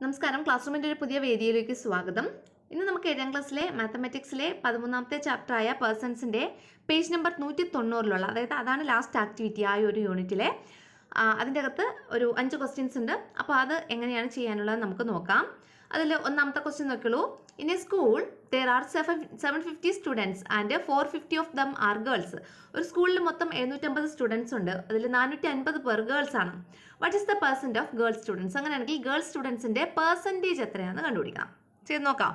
നമസ്കാരം. ക്ലാസ് റൂമിൻ്റെ ഒരു പുതിയ വേദിയിലേക്ക് സ്വാഗതം. ഇന്ന് നമുക്ക് 7ാം ക്ലാസ്സിലെ മാത്തമാറ്റിക്സിലെ 13ാമത്തെ ചാപ്റ്ററായ പേഴ്സൺസിൻ്റെ പേജ് നമ്പർ 190 അതായത് അതാണ് ലാസ്റ്റ് ആക്ടിവിറ്റി ആ ഒരു യൂണിറ്റിലെ അതിൻ്റെ അകത്ത് ഒരു 5 ക്വസ്റ്റ്യൻസ് ഉണ്ട്. അപ്പോൾ അത് എങ്ങനെയാണ് ചെയ്യാനുള്ളത് നമുക്ക് നോക്കാം. അതിൽ ഒന്നാമത്തെ ക്വസ്റ്റ്യൻ നോക്കിയുള്ളൂ. In a school there are 750 students and 450 of them are girls. ഒരു സ്കൂളിൽ മൊത്തം 750 സ്റ്റുഡൻസ് ഉണ്ട്. അതിൽ 450 പേർ ഗേൾസ് ആണ്. What is the percent of girls students? അങ്ങനെയാണെങ്കിൽ ഗേൾസ് സ്റ്റുഡൻസിൻ്റെ പെർസെൻറ്റേജ് എത്രയാണെന്ന് കണ്ടുപിടിക്കണം. ചെയ്ത് നോക്കാം.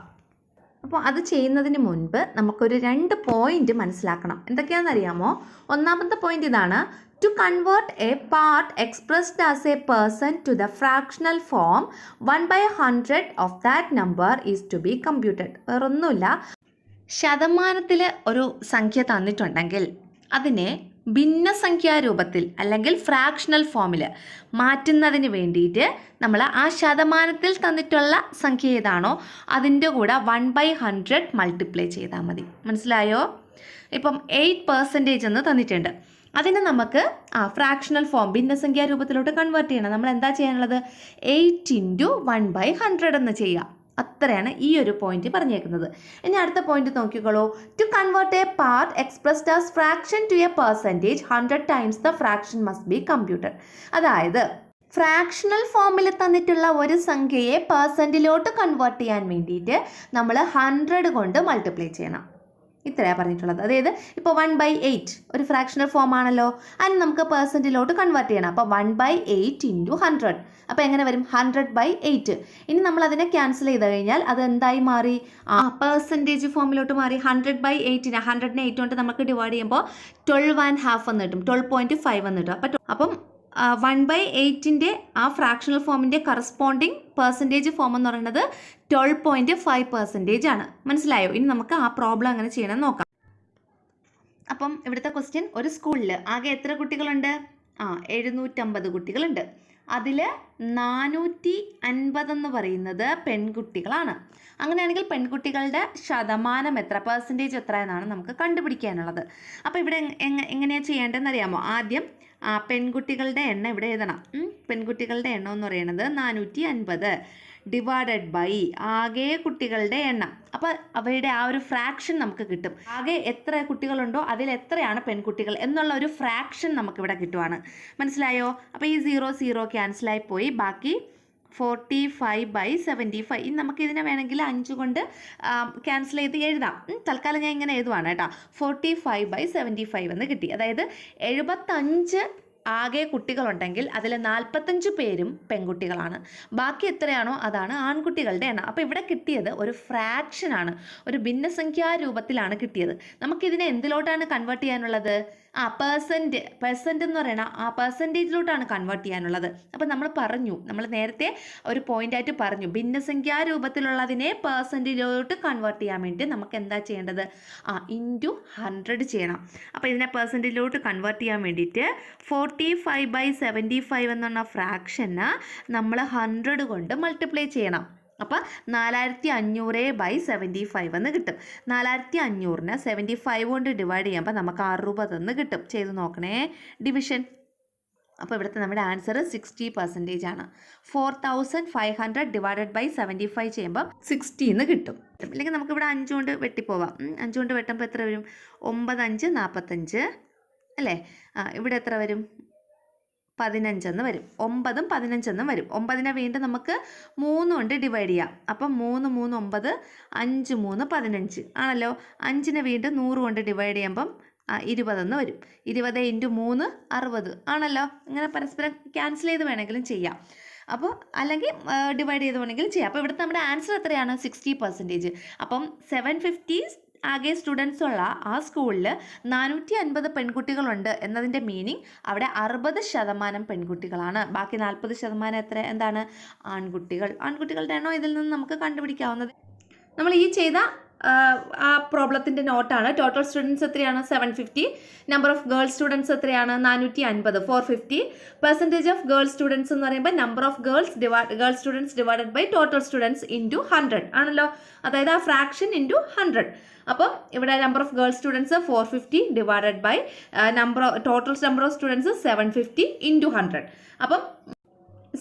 അപ്പോൾ അത് ചെയ്യുന്നതിന് മുൻപ് നമുക്കൊരു 2 പോയിന്റ് മനസ്സിലാക്കണം. എന്തൊക്കെയാണെന്ന് അറിയാമോ? ഒന്നാമത്തെ പോയിന്റ് ഇതാണ്. To convert a part expressed as a percent to the fractional form, 1/100 of that number is to be computed. വേറൊന്നുമില്ല, ശതമാനത്തിൽ ഒരു സംഖ്യ തന്നിട്ടുണ്ടെങ്കിൽ അതിനെ ഭിന്നസംഖ്യാരൂപത്തിൽ അല്ലെങ്കിൽ ഫ്രാക്ഷണൽ ഫോമിൽ മാറ്റുന്നതിന് വേണ്ടിയിട്ട് നമ്മൾ ആ ശതമാനത്തിൽ തന്നിട്ടുള്ള സംഖ്യ ഏതാണോ അതിൻ്റെ കൂടെ 1/100 മൾട്ടിപ്ലൈ ചെയ്താൽ മതി. മനസ്സിലായോ? ഇപ്പം 8% എന്ന് തന്നിട്ടുണ്ട്. അതിനെ നമുക്ക് ഫ്രാക്ഷണൽ ഫോം ഭിന്നസംഖ്യാരൂപത്തിലോട്ട് കൺവേർട്ട് ചെയ്യണം. നമ്മൾ എന്താ ചെയ്യാനുള്ളത്? 8 × 1/100 എന്ന് ചെയ്യാം. അത്രയാണ് ഈ ഒരു പോയിന്റ് പറഞ്ഞേക്കുന്നത്. ഇനി അടുത്ത പോയിന്റ് നോക്കിക്കോളൂ. To convert a part expressed as fraction to a percentage 100 times the fraction must be computed. അതായത് ഫ്രാക്ഷണൽ ഫോമിൽ തന്നിട്ടുള്ള ഒരു സംഖ്യയെ പെർസെൻറ്റിലോട്ട് കൺവേർട്ട് ചെയ്യാൻ വേണ്ടിയിട്ട് നമ്മൾ 100 കൊണ്ട് മൾട്ടിപ്ലൈ ചെയ്യണം. ഇത്രയാണ് പറഞ്ഞിട്ടുള്ളത്. അതായത് ഇപ്പോൾ 1/8 ഒരു ഫ്രാക്ഷണൽ ഫോം ആണല്ലോ, അതിന് നമുക്ക് പെർസെൻറ്റിലോട്ട് കൺവേർട്ട് ചെയ്യണം. അപ്പോൾ 1/8 × 100. അപ്പോൾ എങ്ങനെ വരും? 100/8. ഇനി നമ്മൾ അതിനെ ക്യാൻസൽ ചെയ്ത് കഴിഞ്ഞാൽ അത് എന്തായി മാറി? പെർസെൻറ്റേജ് ഫോമിലോട്ട് മാറി. 100/8നെ 100നെ 8 കൊണ്ട് നമുക്ക് ഡിവൈഡ് ചെയ്യുമ്പോൾ 12.5 എന്ന് കിട്ടും. 12.5 എന്ന് കിട്ടും. അപ്പം 1/8ൻ്റെ ആ ഫ്രാക്ഷണൽ ഫോമിൻ്റെ കറസ്പോണ്ടിങ് പെർസെൻറ്റേജ് ഫോം എന്ന് പറയുന്നത് 12.5% ആണ്. മനസ്സിലായോ? ഇനി നമുക്ക് ആ പ്രോബ്ലം അങ്ങനെ ചെയ്യണം നോക്കാം. അപ്പം ഇവിടുത്തെ ക്വസ്റ്റ്യൻ, ഒരു സ്കൂളിൽ ആകെ എത്ര കുട്ടികളുണ്ട്? 750 കുട്ടികളുണ്ട്. അതിൽ 450 എന്ന് പറയുന്നത് പെൺകുട്ടികളാണ്. അങ്ങനെയാണെങ്കിൽ പെൺകുട്ടികളുടെ ശതമാനം എത്ര, പെർസെൻറ്റേജ് എത്ര എന്നാണ് നമുക്ക് കണ്ടുപിടിക്കാനുള്ളത്. അപ്പോൾ ഇവിടെ എങ്ങനെയാണ് ചെയ്യേണ്ടതെന്ന് അറിയാമോ? ആദ്യം പെൺകുട്ടികളുടെ എണ്ണം ഇവിടെ എഴുതണം. പെൺകുട്ടികളുടെ എണ്ണം എന്ന് പറയുന്നത് 450 ഡിവൈഡഡ് ബൈ ആകെ കുട്ടികളുടെ എണ്ണം. അപ്പോൾ അവയുടെ ആ ഒരു ഫ്രാക്ഷൻ നമുക്ക് കിട്ടും. ആകെ എത്ര കുട്ടികളുണ്ടോ അതിൽ എത്രയാണ് പെൺകുട്ടികൾ എന്നുള്ള ഒരു ഫ്രാക്ഷൻ നമുക്കിവിടെ കിട്ടുവാണ്. മനസ്സിലായോ? അപ്പോൾ ഈ 0 ക്യാൻസലായി പോയി. ബാക്കി 45/75. ഇനി നമുക്കിതിനെ വേണമെങ്കിൽ 5 കൊണ്ട് ക്യാൻസൽ ചെയ്ത് എഴുതാം. തൽക്കാലം ഞാൻ ഇങ്ങനെ എഴുതുവാണ് കേട്ടോ. 45/75 എന്ന് കിട്ടി. അതായത് 75 ആകെ കുട്ടികളുണ്ടെങ്കിൽ അതിൽ 45 പേരും പെൺകുട്ടികളാണ്. ബാക്കി എത്രയാണോ അതാണ് ആൺകുട്ടികളുടെ എണ്ണം. അപ്പോൾ ഇവിടെ കിട്ടിയത് ഒരു ഫ്രാക്ഷനാണ്, ഒരു ഭിന്നസംഖ്യാരൂപത്തിലാണ് കിട്ടിയത്. നമുക്കിതിനെ എന്തിലോട്ടാണ് കൺവേർട്ട് ചെയ്യാനുള്ളത്? പെർസെൻറ്റ് എന്ന് പറയുന്ന ആ പെർസെൻറ്റേജിലോട്ടാണ് കൺവേർട്ട് ചെയ്യാനുള്ളത്. അപ്പോൾ നമ്മൾ നേരത്തെ ഒരു പോയിൻ്റായിട്ട് പറഞ്ഞു, ഭിന്നസംഖ്യാരൂപത്തിലുള്ളതിനെ പെർസെൻറ്റിലോട്ട് കൺവേർട്ട് ചെയ്യാൻ വേണ്ടി നമുക്ക് എന്താ ചെയ്യേണ്ടത്? ×100 ചെയ്യണം. അപ്പോൾ ഇതിനെ പെർസെൻറ്റിലോട്ട് കൺവേർട്ട് ചെയ്യാൻ വേണ്ടിയിട്ട് 45/75 എന്നുള്ള ഫ്രാക്ഷന് നമ്മൾ 100 കൊണ്ട് മൾട്ടിപ്ലൈ ചെയ്യണം. അപ്പോൾ 4500/75 എന്ന് കിട്ടും. 4500നെ 75 കൊണ്ട് ഡിവൈഡ് ചെയ്യുമ്പോൾ നമുക്ക് 60 എന്ന് കിട്ടും. ചെയ്ത് നോക്കണേ ഡിവിഷൻ. അപ്പോൾ ഇവിടുത്തെ നമ്മുടെ ആൻസർ 60% ആണ്. 4500 ഡിവൈഡഡ് ബൈ 75 ചെയ്യുമ്പോൾ 60 എന്ന് കിട്ടും. അല്ലെങ്കിൽ നമുക്കിവിടെ 5 കൊണ്ട് വെട്ടിപ്പോവാം. 5 കൊണ്ട് വെട്ടുമ്പോൾ എത്ര വരും? 9×5 45 അല്ലേ? ഇവിടെ എത്ര വരും? 15 എന്ന് വരും. 9 15 എന്നും വരും. 9നെ വീണ്ടും നമുക്ക് 3 കൊണ്ട് ഡിവൈഡ് ചെയ്യാം. അപ്പം 3 3 9, 5 3 15 ആണല്ലോ. 5നെ വീണ്ടും 100 കൊണ്ട് ഡിവൈഡ് ചെയ്യുമ്പം 20 എന്ന് വരും. 20 × 3 60 ആണല്ലോ. ഇങ്ങനെ പരസ്പരം ക്യാൻസൽ ചെയ്ത് വേണമെങ്കിലും ചെയ്യാം. അപ്പോൾ അല്ലെങ്കിൽ ഡിവൈഡ് ചെയ്ത് വേണമെങ്കിലും ചെയ്യാം. അപ്പോൾ ഇവിടുത്തെ നമ്മുടെ ആൻസർ എത്രയാണ്? 60%. അപ്പം 750 ആകെ സ്റ്റുഡൻസ് ഉള്ള ആ സ്കൂളിൽ 450 പെൺകുട്ടികളുണ്ട് എന്നതിൻ്റെ മീനിങ് അവിടെ 60% പെൺകുട്ടികളാണ്. ബാക്കി 40% എന്താണ്? ആൺകുട്ടികളുടെ എണ്ണം ഇതിൽ നിന്ന് നമുക്ക് കണ്ടുപിടിക്കാവുന്നത്. നമ്മൾ ഈ ചെയ്ത ആ പ്രോബ്ലത്തിൻ്റെ നോട്ടാണ്. ടോട്ടൽ സ്റ്റുഡൻസ് എത്രയാണ്? 750. നമ്പർ ഓഫ് ഗേൾസ് സ്റ്റുഡൻസ് എത്രയാണ്? 450. 450. പെർസെൻറ്റേജ് ഓഫ് ഗേൾസ് സ്റ്റുഡൻസ് എന്ന് പറയുമ്പോൾ number of girls students divided by total students × 100 ആണല്ലോ. അതായത് ആ ഫ്രാക്ഷൻ × 100. അപ്പം ഇവിടെ number of girls students 450 divided by total number of students 750 × 100. അപ്പം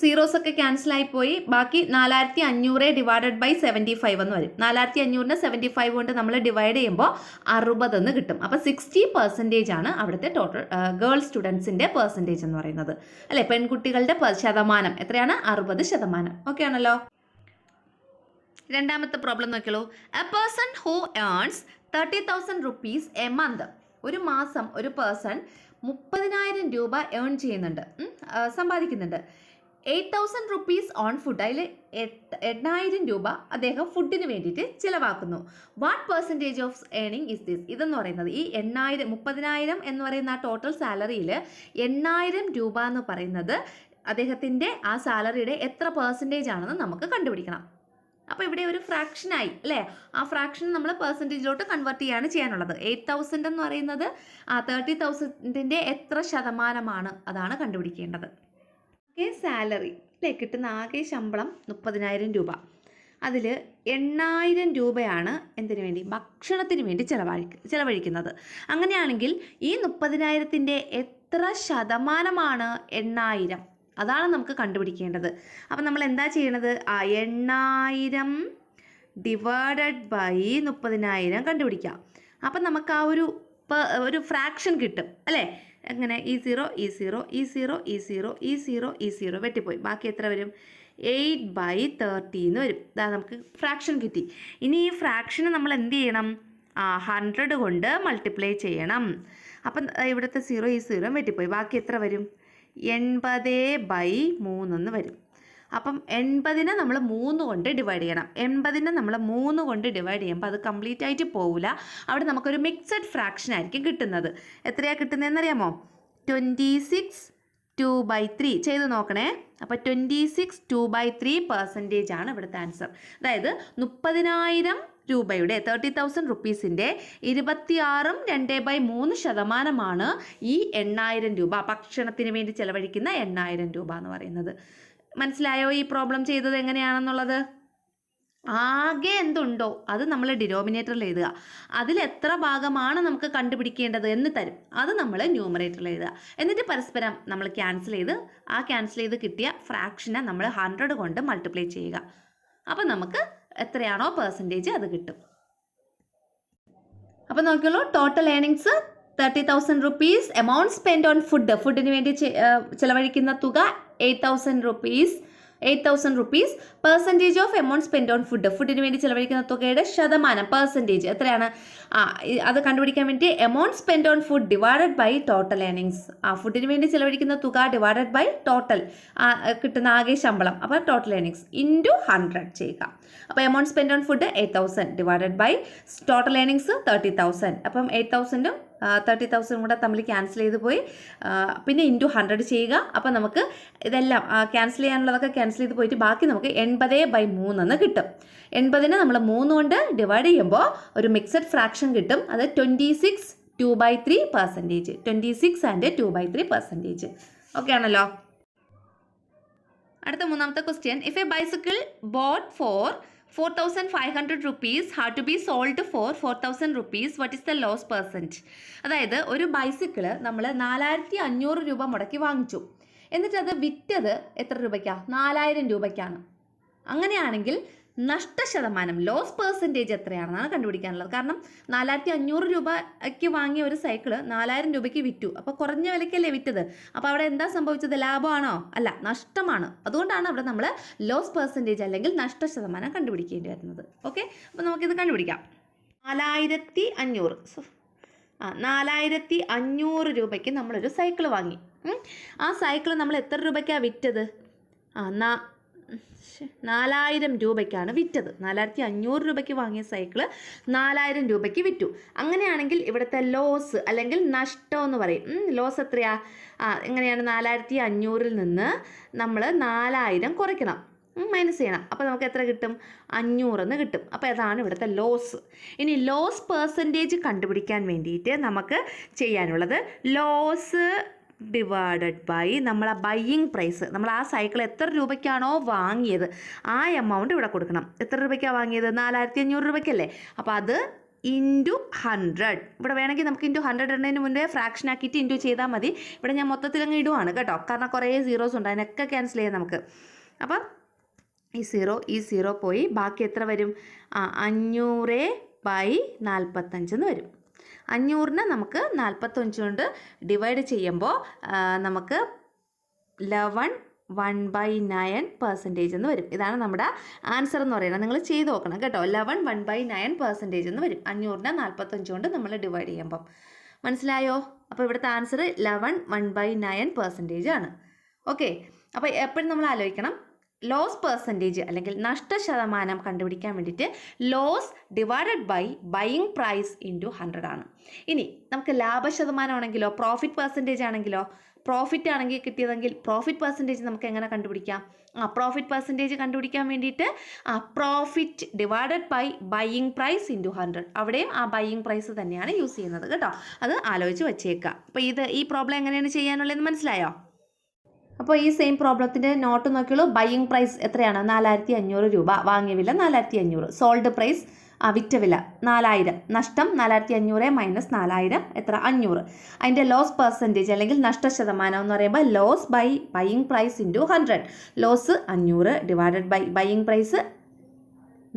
സീറോസ് ഒക്കെ ക്യാൻസലായി പോയി. ബാക്കി 4500 ഡിവൈഡഡ് ബൈ 75 എന്ന് വരും. 4500 75 കൊണ്ട് നമ്മൾ ഡിവൈഡ് ചെയ്യുമ്പോൾ 60 എന്ന് കിട്ടും. അപ്പോൾ 60% ആണ് അവിടുത്തെ ടോട്ടൽ ഗേൾ സ്റ്റുഡൻസിൻ്റെ പെർസെൻറ്റേജ് എന്ന് പറയുന്നത്, അല്ലേ? പെൺകുട്ടികളുടെ ശതമാനം എത്രയാണ്? 60%. ഓക്കെ ആണല്ലോ. രണ്ടാമത്തെ പ്രോബ്ലം നോക്കിയോളൂ. A person who earns 30,000 rupees a month. ഒരു മാസം ഒരു പേഴ്സൺ 30,000 രൂപ ഏൺ ചെയ്യുന്നുണ്ട്, സമ്പാദിക്കുന്നുണ്ട്. 8,000 rupees ഓൺ ഫുഡ്. അതിൽ 8,000 രൂപ അദ്ദേഹം ഫുഡിന് വേണ്ടിയിട്ട് ചിലവാക്കുന്നു. What percentage of earning is this? ഇതെന്ന് പറയുന്നത് ഈ 30,000 എന്ന് പറയുന്ന ആ ടോട്ടൽ സാലറിയിൽ 8,000 രൂപ എന്ന് പറയുന്നത് അദ്ദേഹത്തിൻ്റെ ആ സാലറിയുടെ എത്ര പെർസെൻറ്റേജ് ആണെന്ന് നമുക്ക് കണ്ടുപിടിക്കണം. അപ്പോൾ ഇവിടെ ഒരു ഫ്രാക്ഷനായി, അല്ലേ? ആ ഫ്രാക്ഷൻ നമ്മൾ പെർസെൻറ്റേജിലോട്ട് കൺവേർട്ട് ചെയ്യാണ് ചെയ്യാനുള്ളത്. 8,000 എന്ന് പറയുന്നത് 30,000ൻ്റെ എത്ര ശതമാനമാണ്, അതാണ് കണ്ടുപിടിക്കേണ്ടത്. ഓക്കെ, സാലറി അല്ലേ? കിട്ടുന്ന ആകെ ശമ്പളം 30,000 രൂപ. അതിൽ 8,000 രൂപയാണ് എന്തിനു വേണ്ടി? ഭക്ഷണത്തിന് വേണ്ടി ചിലവഴിക്കുന്നത്. അങ്ങനെയാണെങ്കിൽ ഈ 30,000ൻ്റെ എത്ര ശതമാനമാണ് 8,000? അതാണ് നമുക്ക് കണ്ടുപിടിക്കേണ്ടത്. അപ്പം നമ്മൾ എന്താ ചെയ്യണത്? 8,000 ഡിവൈഡഡ് ബൈ 30,000 കണ്ടുപിടിക്കാം. അപ്പം നമുക്ക് ആ ഒരു ഫ്രാക്ഷൻ കിട്ടും, അല്ലേ? എങ്ങനെ? ഈ 0 വെട്ടിപ്പോയി. ബാക്കി എത്ര വരും? 8/30 എന്ന് വരും. ഇതാ നമുക്ക് ഫ്രാക്ഷൻ കിട്ടി. ഇനി ഈ ഫ്രാക്ഷന് നമ്മൾ എന്ത് ചെയ്യണം? 100 കൊണ്ട് മൾട്ടിപ്ലൈ ചെയ്യണം. അപ്പം ഇവിടുത്തെ 0 വെട്ടിപ്പോയി. ബാക്കി എത്ര വരും? 80/3 എന്ന് വരും. അപ്പം 80നെ നമ്മൾ 3 കൊണ്ട് ഡിവൈഡ് ചെയ്യണം. 80നെ നമ്മൾ 3 കൊണ്ട് ഡിവൈഡ് ചെയ്യുമ്പോൾ അത് കംപ്ലീറ്റ് ആയിട്ട് പോവില്ല. അവിടെ നമുക്കൊരു മിക്സഡ് ഫ്രാക്ഷൻ ആയിരിക്കും കിട്ടുന്നത്. എത്രയാണ് കിട്ടുന്നതെന്നറിയാമോ? 26/2/3 ചെയ്ത് നോക്കണേ. അപ്പോൾ 26/2/3% ആണ് ഇവിടുത്തെ ആൻസർ. അതായത് 30,000 രൂപയുടെ 30,000 റുപ്പീസിൻ്റെ 26.2/3% ഈ 8,000 രൂപ, ഭക്ഷണത്തിന് വേണ്ടി ചിലവഴിക്കുന്ന 8,000 രൂപ എന്ന് പറയുന്നത്. മനസ്സിലായോ ഈ പ്രോബ്ലം ചെയ്തത് എങ്ങനെയാണെന്നുള്ളത്? ആകെ എന്തുണ്ടോ അത് നമ്മൾ ഡിനോമിനേറ്ററിൽ എഴുതുക. അതിൽ എത്ര ഭാഗമാണ് നമുക്ക് കണ്ടുപിടിക്കേണ്ടത് എന്ന് തരും, അത് നമ്മൾ ന്യൂമറേറ്ററിൽ എഴുതുക. എന്നിട്ട് പരസ്പരം നമ്മൾ ക്യാൻസൽ ചെയ്ത് കിട്ടിയ ഫ്രാക്ഷനെ നമ്മൾ 100 കൊണ്ട് മൾട്ടിപ്ലൈ ചെയ്യുക. അപ്പം നമുക്ക് എത്രയാണോ പെർസെൻറ്റേജ് അത് കിട്ടും. അപ്പോൾ നോക്കിയോളൂ, total earnings 30,000 rupees. Amount spend on ഫുഡിന് വേണ്ടി ചിലവഴിക്കുന്ന തുക 8,000 rupees. Percentage of amount spend on ഫുഡിന് വേണ്ടി ചിലവഴിക്കുന്ന തുകയുടെ ശതമാനം, പെർസെൻറ്റേജ് എത്രയാണ്? അത് കണ്ടുപിടിക്കാൻ വേണ്ടി amount spend on food divided by total earnings. ഫുഡിന് വേണ്ടി ചിലവഴിക്കുന്ന തുക ഡിവൈഡഡ് ബൈ ടോട്ടൽ കിട്ടുന്ന ആകെ ശമ്പളം, അപ്പോൾ ടോട്ടൽ ഏണിങ്സ് ഇൻറ്റു 100 ചെയ്യുക. അപ്പോൾ amount spend on food 8,000 divided by total earnings 30,000. അപ്പം 8,000ഉം 30,000 കൂടെ തമ്മിൽ ക്യാൻസൽ ചെയ്ത് പോയി, പിന്നെ ഇൻറ്റു 100 ചെയ്യുക. അപ്പം നമുക്ക് ഇതെല്ലാം ക്യാൻസൽ ചെയ്യാനുള്ളതൊക്കെ ക്യാൻസൽ ചെയ്ത് പോയിട്ട് ബാക്കി നമുക്ക് 80/3 എന്ന് കിട്ടും. 80നെ നമ്മൾ 3 കൊണ്ട് ഡിവൈഡ് ചെയ്യുമ്പോൾ ഒരു മിക്സഡ് ഫ്രാക്ഷൻ കിട്ടും. അത് 26/2/3%. 26/2/3%. ഓക്കെ ആണല്ലോ. അടുത്ത മൂന്നാമത്തെ question. If a bicycle bought for 4,500 rupees had to be sold for 4,000 rupees, what is the loss percent? അതായത് ഒരു ബൈസിക്കിള് നമ്മൾ 4,500 രൂപ മുടക്കി വാങ്ങിച്ചു, എന്നിട്ട് അത് വിറ്റത് എത്ര രൂപയ്ക്കാണ്? 4,000 രൂപയ്ക്കാണ്. അങ്ങനെയാണെങ്കിൽ നഷ്ടശതമാനം, ലോസ് പെർസെൻറ്റേജ് എത്രയാണെന്നാണ് കണ്ടുപിടിക്കാനുള്ളത്. കാരണം 4,500 രൂപയ്ക്ക് വാങ്ങിയ ഒരു സൈക്കിള് 4,000 രൂപയ്ക്ക് വിറ്റു. അപ്പോൾ കുറഞ്ഞ വിലയ്ക്കല്ലേ വിറ്റത്. അപ്പോൾ അവിടെ എന്താ സംഭവിച്ചത്? ലാഭമാണോ? അല്ല, നഷ്ടമാണ്. അതുകൊണ്ടാണ് അവിടെ നമ്മൾ ലോസ് പെർസെൻറ്റേജ് അല്ലെങ്കിൽ നഷ്ടശതമാനം കണ്ടുപിടിക്കേണ്ടി വരുന്നത്. ഓക്കെ, അപ്പോൾ നമുക്കിത് കണ്ടുപിടിക്കാം. 4,500 രൂപയ്ക്ക് നമ്മളൊരു സൈക്കിൾ വാങ്ങി. ആ സൈക്കിൾ നമ്മൾ എത്ര രൂപയ്ക്കാണ് വിറ്റത്? 4,000 രൂപയ്ക്കാണ് വിറ്റത്. 4,500 രൂപയ്ക്ക് വാങ്ങിയ സൈക്കിള് 4,000 രൂപയ്ക്ക് വിറ്റു. അങ്ങനെയാണെങ്കിൽ ഇവിടുത്തെ ലോസ് അല്ലെങ്കിൽ നഷ്ടം എന്ന് പറയും. ലോസ് എത്രയാ? എങ്ങനെയാണ്? 4,500 നിന്ന് നമ്മൾ 4,000 കുറയ്ക്കണം, മൈനസ് ചെയ്യണം. അപ്പോൾ നമുക്ക് എത്ര കിട്ടും? 500 എന്ന് കിട്ടും. അപ്പോൾ അതാണ് ഇവിടുത്തെ ലോസ്. ഇനി ലോസ് പെർസെൻറ്റേജ് കണ്ടുപിടിക്കാൻ വേണ്ടിയിട്ട് നമുക്ക് ചെയ്യാനുള്ളത് ലോസ് ഡിവൈഡഡ് ബൈ നമ്മൾ ആ ബൈയിങ് പ്രൈസ്, നമ്മൾ ആ സൈക്കിൾ എത്ര രൂപയ്ക്കാണോ വാങ്ങിയത് ആ എമൗണ്ട് ഇവിടെ കൊടുക്കണം. എത്ര രൂപയ്ക്കാണ് വാങ്ങിയത്? 4,500 രൂപയ്ക്കല്ലേ. അപ്പോൾ അത് ഇൻറ്റു 100. ഇവിടെ വേണമെങ്കിൽ നമുക്ക് ഇൻറ്റു 100 ഇടുന്നതിന് മുന്നേ ഫ്രാക്ഷൻ ആക്കിയിട്ട് ഇൻറ്റു ചെയ്താൽ മതി. ഇവിടെ ഞാൻ മൊത്തത്തിൽ അങ്ങ് ഇടുവാണ് കേട്ടോ, കാരണം കുറേ സീറോസ് ഉണ്ട്, അതിനൊക്കെ ക്യാൻസൽ ചെയ്യാം നമുക്ക്. അപ്പം ഈ 0 പോയി, ബാക്കി എത്ര വരും? 500/45 എന്ന് വരും. 500നെ നമുക്ക് 45 കൊണ്ട് ഡിവൈഡ് ചെയ്യുമ്പോൾ നമുക്ക് 11/1/9% എന്ന് വരും. ഇതാണ് നമ്മുടെ ആൻസർ എന്ന് പറയുന്നത്. നിങ്ങൾ ചെയ്ത് നോക്കണം കേട്ടോ. 11/1/9% എന്ന് വരും 500നെ 45 കൊണ്ട് നമ്മൾ ഡിവൈഡ് ചെയ്യുമ്പം. മനസ്സിലായോ? അപ്പോൾ ഇവിടുത്തെ ആൻസർ 11/1/9% ആണ്. ഓക്കെ, അപ്പോൾ എപ്പോഴും നമ്മൾ ആലോചിക്കണം, ലോസ് പെർസെൻറ്റേജ് അല്ലെങ്കിൽ നഷ്ടശതമാനം കണ്ടുപിടിക്കാൻ വേണ്ടിയിട്ട് loss divided by buying price into 100 ആണ്. ഇനി നമുക്ക് ലാഭശതമാനം ആണെങ്കിലോ പ്രോഫിറ്റ് പെർസെൻറ്റേജ് ആണെങ്കിലോ, പ്രോഫിറ്റ് ആണെങ്കിൽ കിട്ടിയതെങ്കിൽ പ്രോഫിറ്റ് പെർസെൻറ്റേജ് നമുക്ക് എങ്ങനെ കണ്ടുപിടിക്കാം? പ്രോഫിറ്റ് പെർസെൻറ്റേജ് കണ്ടുപിടിക്കാൻ വേണ്ടിയിട്ട് profit divided by buying price into 100, അവിടെയും ആ ബൈയിങ് പ്രൈസ് തന്നെയാണ് യൂസ് ചെയ്യുന്നത് കേട്ടോ. അത് ആലോചിച്ച് വെച്ചേക്കുക. അപ്പോൾ ഈ പ്രോബ്ലം എങ്ങനെയാണ് ചെയ്യാനുള്ളതെന്ന് മനസ്സിലായോ? അപ്പോൾ ഈ സെയിം പ്രോബ്ലത്തിൻ്റെ നോട്ട് നോക്കിയുള്ളൂ. ബൈയിങ് പ്രൈസ് എത്രയാണ്? 4500 രൂപ. വാങ്ങിയ വില 4500. സോൾഡ് പ്രൈസ് വിറ്റ വില 4000. നഷ്ടം 4500 മൈനസ് 4000 എത്ര? 500. അതിൻ്റെ ലോസ് പെർസെൻറ്റേജ് അല്ലെങ്കിൽ നഷ്ടശതമാനം എന്ന് പറയുമ്പോൾ loss by buying price into 100. Loss 500 divided by buying price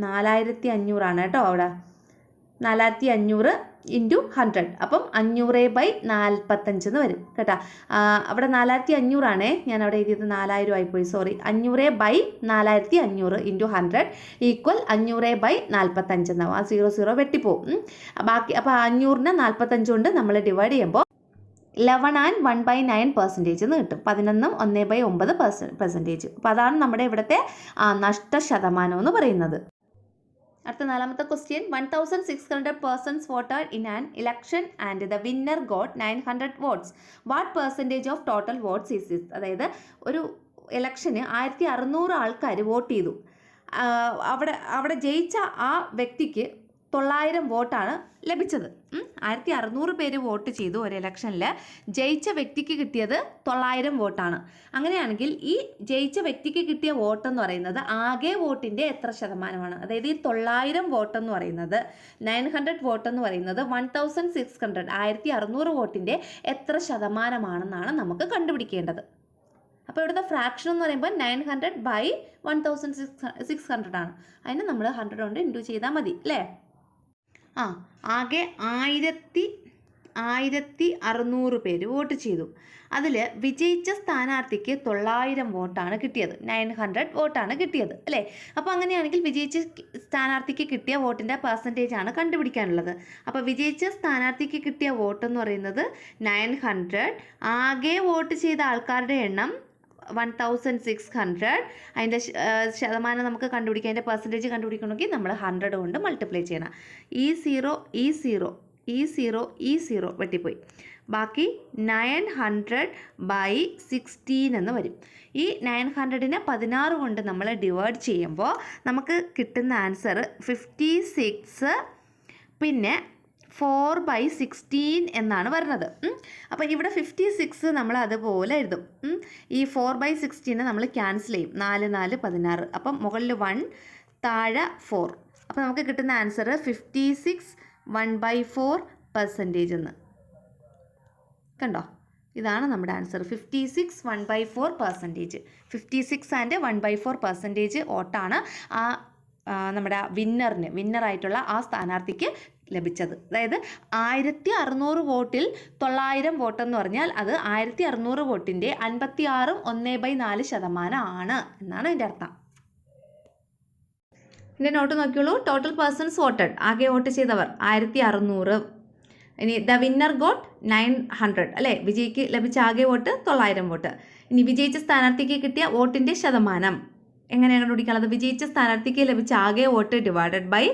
4500 ആണ് കേട്ടോ. അവിടെ 4500 ഇൻറ്റു 100, അപ്പം 500/45 എന്ന് വരും കേട്ടോ. അവിടെ 4500 ആണേ, ഞാൻ അവിടെ എഴുതിയത് 4000 ആയിപ്പോയി, സോറി. 500/4500 ഇൻറ്റു 100 ഈക്വൽ 500/45 എന്നാവും. ആ 00 വെട്ടിപ്പോവും. ബാക്കി അപ്പോൾ 500നെ 45 കൊണ്ട് നമ്മൾ ഡിവൈഡ് ചെയ്യുമ്പോൾ 11/1/9% എന്ന് കിട്ടും. 11 1/9%. അപ്പോൾ അതാണ് നമ്മുടെ ഇവിടുത്തെ നഷ്ടശതമാനം എന്ന് പറയുന്നത്. അടുത്ത 4ാമത്തെ question. 1600 persons voted in an election and the winner got 900 votes. What percentage of total votes is this? അതായത് ഒരു ഇലക്ഷന് 1600 ആൾക്കാർ വോട്ട് ചെയ്തു. അവിടെ ജയിച്ച ആ വ്യക്തിക്ക് 900 വോട്ടാണ് ലഭിച്ചത്. 1600 പേര് വോട്ട് ചെയ്തു ഒരു ഇലക്ഷനിൽ. ജയിച്ച വ്യക്തിക്ക് കിട്ടിയത് 900 വോട്ടാണ്. അങ്ങനെയാണെങ്കിൽ ഈ ജയിച്ച വ്യക്തിക്ക് കിട്ടിയ വോട്ടെന്ന് പറയുന്നത് ആകെ വോട്ടിൻ്റെ എത്ര ശതമാനമാണ്? അതായത് ഈ 900 വോട്ടെന്ന് പറയുന്നത്, 900 വോട്ടെന്ന് പറയുന്നത് 1600 വോട്ടിൻ്റെ എത്ര ശതമാനമാണെന്നാണ് നമുക്ക് കണ്ടുപിടിക്കേണ്ടത്. അപ്പോൾ ഇവിടുത്തെ ഫ്രാക്ഷൻ എന്ന് പറയുമ്പോൾ 900/1600 ആണ്. അതിന് നമ്മൾ 100 കൊണ്ട് ഇൻറ്റു ചെയ്താൽ മതി അല്ലേ? ആകെ 1600 പേര് വോട്ട് ചെയ്തു. അതിൽ വിജയിച്ച സ്ഥാനാർത്ഥിക്ക് 900 വോട്ടാണ് കിട്ടിയത്. 900 വോട്ടാണ് കിട്ടിയത് അല്ലേ? അപ്പോൾ അങ്ങനെയാണെങ്കിൽ വിജയിച്ച സ്ഥാനാർത്ഥിക്ക് കിട്ടിയ വോട്ടിൻ്റെ പെർസെൻറ്റേജ് ആണ് കണ്ടുപിടിക്കാനുള്ളത്. അപ്പോൾ വിജയിച്ച സ്ഥാനാർത്ഥിക്ക് കിട്ടിയ വോട്ടെന്ന് പറയുന്നത് 900. ആകെ വോട്ട് ചെയ്ത ആൾക്കാരുടെ എണ്ണം 1600. അതിൻ്റെ ശതമാനം നമുക്ക് കണ്ടുപിടിക്കാം. അതിൻ്റെ പെർസെൻറ്റേജ് കണ്ടുപിടിക്കണമെങ്കിൽ നമ്മൾ 100 കൊണ്ട് മൾട്ടിപ്ലൈ ചെയ്യണം. ഈ 0 വെട്ടിപ്പോയി. ബാക്കി 900/16 എന്ന് വരും. ഈ 900നെ 16 കൊണ്ട് നമ്മൾ ഡിവൈഡ് ചെയ്യുമ്പോൾ നമുക്ക് കിട്ടുന്ന ആൻസർ 56 പിന്നെ 4/16 എന്നാണ് വരുന്നത്. അപ്പോൾ ഇവിടെ 56 നമ്മൾ അതുപോലെ എഴുതും. ഈ 4/16 നമ്മൾ ക്യാൻസൽ ചെയ്യും. 4 4 16. അപ്പം മുകളിൽ 1 താഴെ 4. അപ്പോൾ നമുക്ക് കിട്ടുന്ന ആൻസർ 56 1/4% എന്ന് കണ്ടോ. ഇതാണ് നമ്മുടെ ആൻസർ 56 1/4%. 56 ആൻഡ് 1/4% വോട്ടാണ് നമ്മുടെ വിന്നറായിട്ടുള്ള ആ സ്ഥാനാർത്ഥിക്ക് ലഭിച്ചത്. അതായത് 1600 വോട്ടിൽ 900 വോട്ടെന്ന് പറഞ്ഞാൽ അത് 1600 വോട്ടിൻ്റെ 56 1/4% ആണ് എന്നാണ് അതിൻ്റെ അർത്ഥം. ഇതിൻ്റെ നോട്ട് നോക്കിയോളൂ. ടോട്ടൽ പേഴ്സൺസ് വോട്ടഡ്, ആകെ വോട്ട് ചെയ്തവർ 1600. ഇനി ദ വിന്നർ ഗോട്ട് 900 അല്ലേ? വിജയിക്ക് ലഭിച്ച ആകെ വോട്ട് 900 വോട്ട്. ഇനി വിജയിച്ച സ്ഥാനാർത്ഥിക്ക് കിട്ടിയ വോട്ടിൻ്റെ ശതമാനം എങ്ങനെയാണ് കണ്ടുപിടിക്കാനുള്ളത്? വിജയിച്ച സ്ഥാനാർത്ഥിക്ക് ലഭിച്ച ആകെ വോട്ട് ഡിവൈഡഡ് ബൈ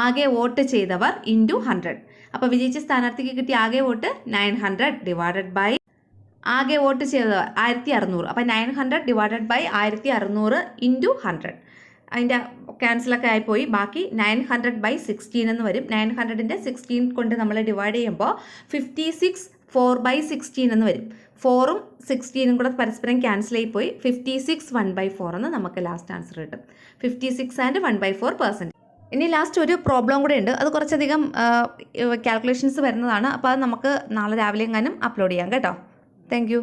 ആകെ വോട്ട് ചെയ്തവർ ഇൻറ്റു 100. അപ്പോൾ വിജയിച്ച സ്ഥാനാർത്ഥിക്ക് കിട്ടിയ ആകെ വോട്ട് 900 ഡിവൈഡഡ് ബൈ ആകെ വോട്ട് ചെയ്തവർ 1600. അപ്പോൾ 900 ഡിവൈഡഡ് ബൈ 1600 ഇൻറ്റു 100. അതിൻ്റെ ക്യാൻസലൊക്കെ ആയിപ്പോയി. ബാക്കി 900/16 എന്ന് വരും. 900ൻ്റെ 16 കൊണ്ട് നമ്മൾ ഡിവൈഡ് ചെയ്യുമ്പോൾ 56 4/16 എന്ന് വരും. 4ഉം 16ഉം കൂടെ പരസ്പരം ക്യാൻസൽ ആയിപ്പോയി. 56 1/4 എന്ന് നമുക്ക് ലാസ്റ്റ് ആൻസർ കിട്ടും. 56 ആൻഡ് 1/4%. ഇനി ലാസ്റ്റ് ഒരു പ്രോബ്ലം കൂടെ ഉണ്ട്. അത് കുറച്ചധികം കാൽക്കുലേഷൻസ് വരുന്നതാണ്. അപ്പോൾ അത് നമുക്ക് നാളെ രാവിലെ എങ്ങാനും അപ്ലോഡ് ചെയ്യാം കേട്ടോ. താങ്ക്